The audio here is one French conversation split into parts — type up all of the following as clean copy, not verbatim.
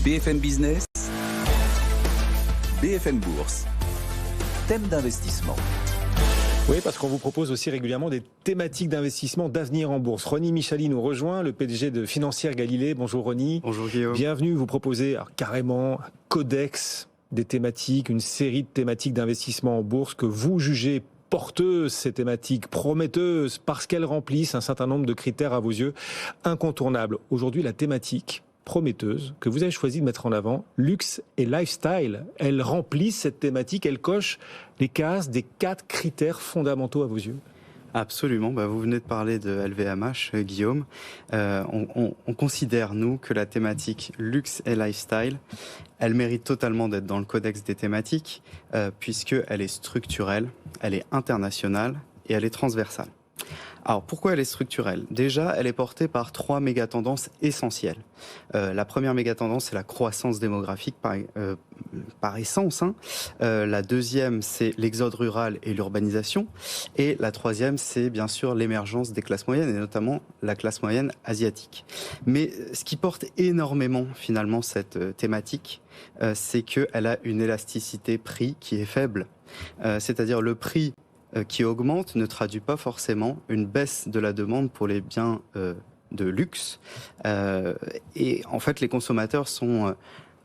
BFM Business, BFM Bourse, thème d'investissement. Oui, parce qu'on vous propose aussi régulièrement des thématiques d'investissement d'avenir en bourse. Ronnie Michali nous rejoint, le PDG de Financière Galilée. Bonjour Ronnie. Bonjour Guillaume. Bienvenue, vous proposez carrément un codex des thématiques, une série de thématiques d'investissement en bourse que vous jugez porteuses, ces thématiques prometteuses, parce qu'elles remplissent un certain nombre de critères à vos yeux incontournables. Aujourd'hui, la thématique prometteuse que vous avez choisi de mettre en avant, luxe et lifestyle, elle remplit cette thématique, elle coche les cases des 4 critères fondamentaux à vos yeux. Absolument, vous venez de parler de LVMH, Guillaume. On considère, nous, que la thématique luxe et lifestyle, elle mérite totalement d'être dans le codex des thématiques, puisqu'elle est structurelle, elle est internationale et elle est transversale. Alors, pourquoi elle est structurelle ? Déjà, elle est portée par 3 méga-tendances essentielles. La première méga-tendance, c'est la croissance démographique par essence. La deuxième, c'est l'exode rural et l'urbanisation. Et la troisième, c'est bien sûr l'émergence des classes moyennes, et notamment la classe moyenne asiatique. Mais ce qui porte énormément, finalement, cette thématique, c'est qu'elle a une élasticité prix qui est faible. C'est-à-dire le prix qui augmente ne traduit pas forcément une baisse de la demande pour les biens de luxe. Et en fait, les consommateurs sont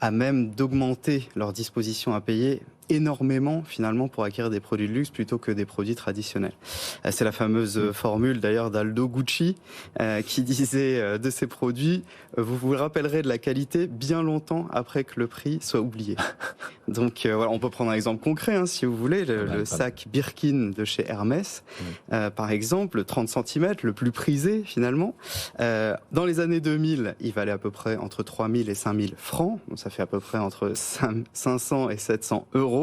à même d'augmenter leur disposition à payer énormément finalement pour acquérir des produits de luxe plutôt que des produits traditionnels. C'est la fameuse formule d'ailleurs d'Aldo Gucci qui disait de ces produits, vous vous rappellerez de la qualité bien longtemps après que le prix soit oublié. Donc voilà, on peut prendre un exemple concret si vous voulez, le sac Birkin de chez Hermès, par exemple, 30 cm, le plus prisé finalement. Dans les années 2000, il valait à peu près entre 3000 et 5000 francs, donc ça fait à peu près entre 500 et 700 euros.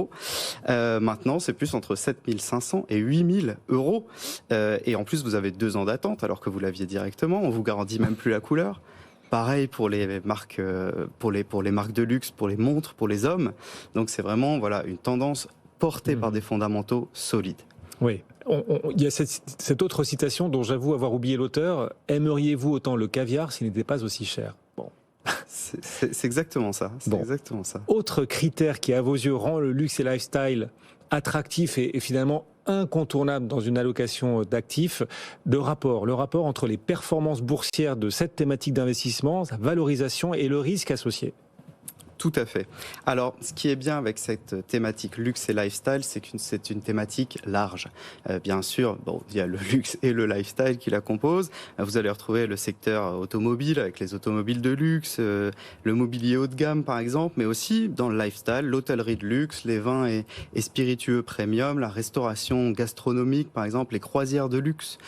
Maintenant, c'est plus entre 7500 et 8000 euros. Et en plus, vous avez 2 ans d'attente alors que vous l'aviez directement. On vous garantit même plus la couleur. Pareil pour les marques, pour les marques de luxe, pour les montres, pour les hommes. Donc c'est vraiment une tendance portée par des fondamentaux solides. Oui. Il y a cette autre citation dont j'avoue avoir oublié l'auteur. Aimeriez-vous autant le caviar s'il n'était pas aussi cher ? C'est exactement ça. Exactement ça. Autre critère qui, à vos yeux, rend le luxe et lifestyle attractif et finalement incontournable dans une allocation d'actifs, le rapport entre les performances boursières de cette thématique d'investissement, sa valorisation et le risque associé. Tout à fait. Alors, ce qui est bien avec cette thématique luxe et lifestyle, c'est que c'est une thématique large. Bien sûr, il y a le luxe et le lifestyle qui la composent. Vous allez retrouver le secteur automobile avec les automobiles de luxe, le mobilier haut de gamme par exemple, mais aussi dans le lifestyle, l'hôtellerie de luxe, les vins et spiritueux premium, la restauration gastronomique par exemple, les croisières de luxe.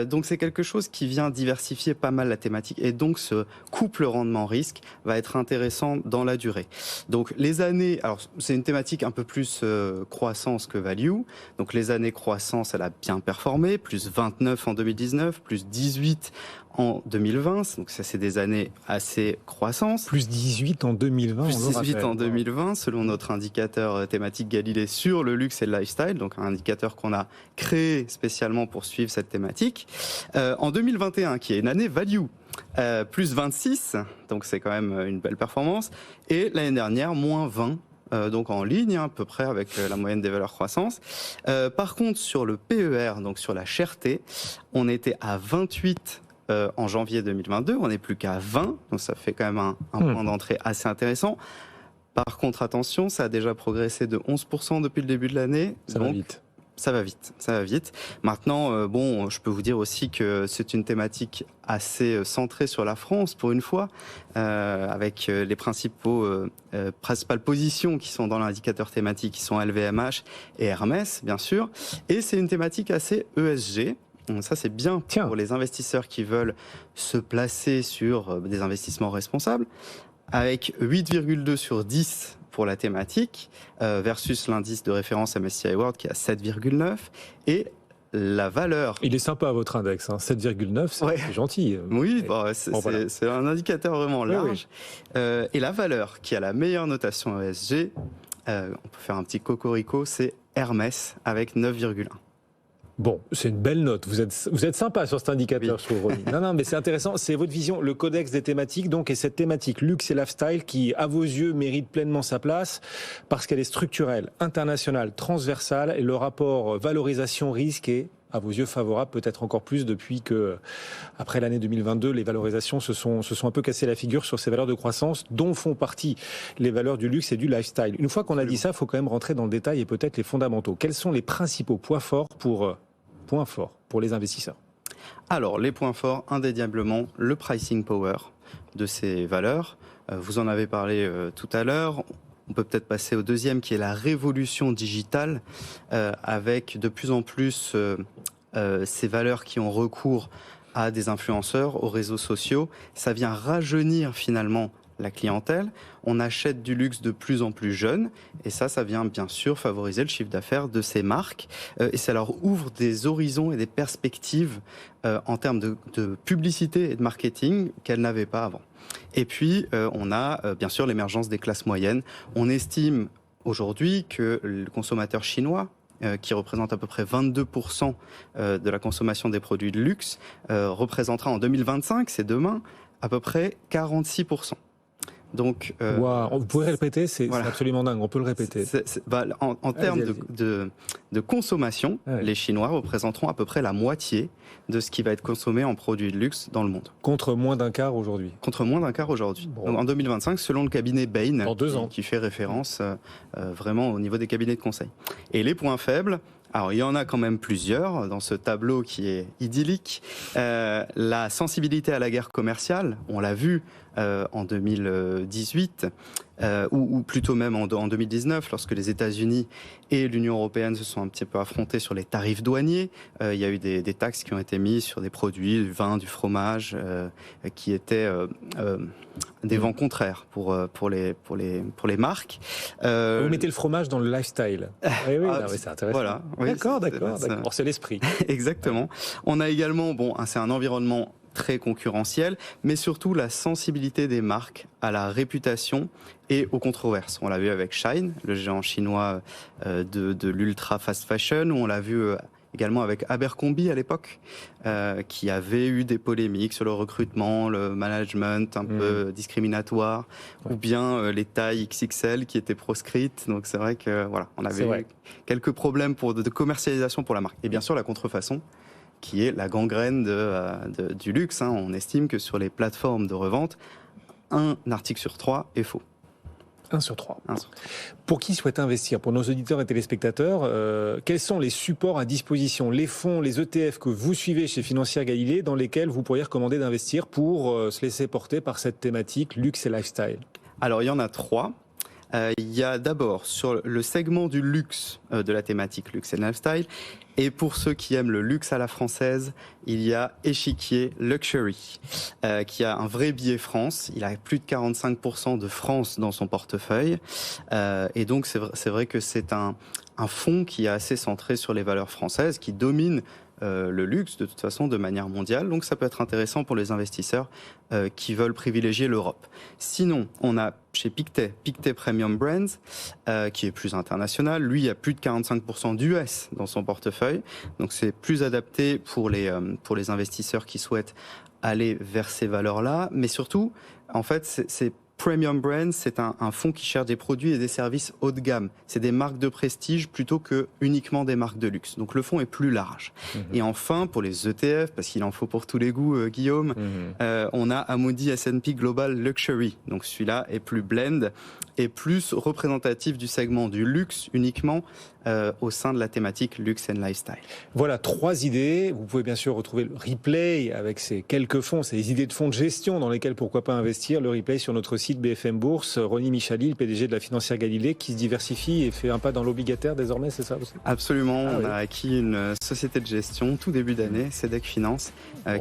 Donc c'est quelque chose qui vient diversifier pas mal la thématique et donc ce couple rendement-risque va être intéressant dans la durée. Donc les années, alors c'est une thématique un peu plus croissance que value. Donc les années croissance, elle a bien performé, plus 29 en 2019, plus 18 en 2020. Donc ça c'est des années assez croissance. Plus 18 en 2020. Plus 18 en 2020 selon notre indicateur thématique Galilée sur le luxe et le lifestyle. Donc un indicateur qu'on a créé spécialement pour suivre cette thématique. En 2021 qui est une année value. Plus 26, donc c'est quand même une belle performance. Et l'année dernière, moins 20, donc en ligne à peu près avec la moyenne des valeurs croissance. Par contre, sur le PER, donc sur la cherté, on était à 28 en janvier 2022, on n'est plus qu'à 20, donc ça fait quand même un point d'entrée assez intéressant. Par contre, attention, ça a déjà progressé de 11% depuis le début de l'année. Ça va vite. Ça va vite. Maintenant, je peux vous dire aussi que c'est une thématique assez centrée sur la France pour une fois, avec les principales positions qui sont dans l'indicateur thématique, qui sont LVMH et Hermès, bien sûr. Et c'est une thématique assez ESG. Donc ça, c'est bien pour les investisseurs qui veulent se placer sur des investissements responsables, avec 8,2 sur 10 pour la thématique, versus l'indice de référence MSCI World qui est à 7,9 et la valeur... Il est sympa votre index, 7,9, c'est gentil. Oui, c'est un indicateur vraiment large. Oui. Et la valeur qui a la meilleure notation ESG, on peut faire un petit cocorico, c'est Hermès avec 9,1. Bon, c'est une belle note. Vous êtes sympa sur cet indicateur, Oui. je trouve, Ronnie. Non, mais c'est intéressant. C'est votre vision, le codex des thématiques, donc, et cette thématique luxe et lifestyle qui, à vos yeux, mérite pleinement sa place parce qu'elle est structurelle, internationale, transversale et le rapport valorisation-risque est, à vos yeux, favorable, peut-être encore plus depuis que, après l'année 2022, les valorisations se sont un peu cassé la figure sur ces valeurs de croissance dont font partie les valeurs du luxe et du lifestyle. Une fois qu'on a dit ça, il faut quand même rentrer dans le détail et peut-être les fondamentaux. Quels sont les principaux points forts pour les investisseurs? Alors, les points forts, indéniablement, le pricing power de ces valeurs. Vous en avez parlé tout à l'heure. On peut peut-être passer au deuxième, qui est la révolution digitale, avec de plus en plus ces valeurs qui ont recours à des influenceurs, aux réseaux sociaux. Ça vient rajeunir finalement la clientèle. On achète du luxe de plus en plus jeune et ça vient bien sûr favoriser le chiffre d'affaires de ces marques et ça leur ouvre des horizons et des perspectives en termes de publicité et de marketing qu'elles n'avaient pas avant. Et puis, on a bien sûr l'émergence des classes moyennes. On estime aujourd'hui que le consommateur chinois, qui représente à peu près 22% de la consommation des produits de luxe, représentera en 2025, c'est demain, à peu près 46%. Donc, wow. Vous pouvez répéter, c'est absolument dingue, on peut le répéter. En termes de consommation, les Chinois représenteront à peu près la moitié de ce qui va être consommé en produits de luxe dans le monde. Contre moins d'un quart aujourd'hui. Contre moins d'un quart aujourd'hui. Bon. Donc en 2025, selon le cabinet Bain, dans 2 ans. Qui fait référence vraiment au niveau des cabinets de conseil. Et les points faibles, alors il y en a quand même plusieurs dans ce tableau qui est idyllique. La sensibilité à la guerre commerciale, on l'a vu en 2018, ou plutôt même en 2019, lorsque les États-Unis et l'Union européenne se sont un petit peu affrontés sur les tarifs douaniers. Il y a eu des taxes qui ont été mises sur des produits, du vin, du fromage, qui étaient des vents contraires pour les marques. Vous mettez le fromage dans le lifestyle. Oui, c'est intéressant. Voilà. D'accord. C'est l'esprit. Exactement. On a également, c'est un environnement très concurrentiel, mais surtout la sensibilité des marques à la réputation et aux controverses. On l'a vu avec Shein, le géant chinois de l'ultra fast fashion, ou on l'a vu également avec Abercrombie à l'époque, qui avait eu des polémiques sur le recrutement, le management un peu discriminatoire, ou bien les tailles XXL qui étaient proscrites. Donc c'est vrai que on avait eu quelques problèmes de commercialisation pour la marque. Et bien sûr la contrefaçon, qui est la gangrène du luxe. On estime que sur les plateformes de revente, un article sur 3 est faux. 1 sur 3. Pour qui souhaite investir, pour nos auditeurs et téléspectateurs, quels sont les supports à disposition, les fonds, les ETF que vous suivez chez Financière Galilée, dans lesquels vous pourriez recommander d'investir pour se laisser porter par cette thématique luxe et lifestyle? Alors, il y en a 3. Il y a d'abord sur le segment du luxe, de la thématique luxe et lifestyle. Et pour ceux qui aiment le luxe à la française, il y a Échiquier Luxury, qui a un vrai billet France. Il a plus de 45% de France dans son portefeuille. Et donc, c'est vrai que c'est un fonds qui est assez centré sur les valeurs françaises, qui domine le luxe de toute façon de manière mondiale. Donc ça peut être intéressant pour les investisseurs qui veulent privilégier l'Europe. Sinon, on a chez Pictet Premium Brands, qui est plus international. Lui, il y a plus de 45% d'US dans son portefeuille. Donc c'est plus adapté pour les investisseurs qui souhaitent aller vers ces valeurs-là. Mais surtout, en fait, c'est Premium Brands, c'est un fonds qui cherche des produits et des services haut de gamme. C'est des marques de prestige plutôt que uniquement des marques de luxe. Donc le fonds est plus large. Et enfin, pour les ETF, parce qu'il en faut pour tous les goûts, Guillaume, on a Amundi S&P Global Luxury. Donc celui-là est plus blend et plus représentatif du segment du luxe uniquement au sein de la thématique luxe and lifestyle. Voilà 3 idées. Vous pouvez bien sûr retrouver le replay avec ces quelques fonds, ces idées de fonds de gestion dans lesquels pourquoi pas investir. Le replay sur notre site BFM Bourse. Ronnie Michalil, le PDG de la Financière Galilée, qui se diversifie et fait un pas dans l'obligataire désormais, c'est ça aussi? Absolument. On a acquis une société de gestion tout début d'année, CEDEC Finance,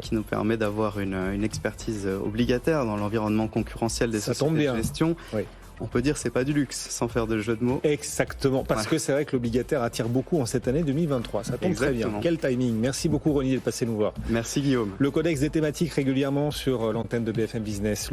qui nous permet d'avoir une expertise obligataire dans l'environnement concurrentiel des sociétés de gestion. Oui. On peut dire que c'est pas du luxe, sans faire de jeu de mots. Exactement, parce que c'est vrai que l'obligataire attire beaucoup en cette année 2023. Ça tombe très bien. Quel timing. Merci beaucoup Ronnie d'être passé nous voir. Merci Guillaume. Le codex des thématiques régulièrement sur l'antenne de BFM Business.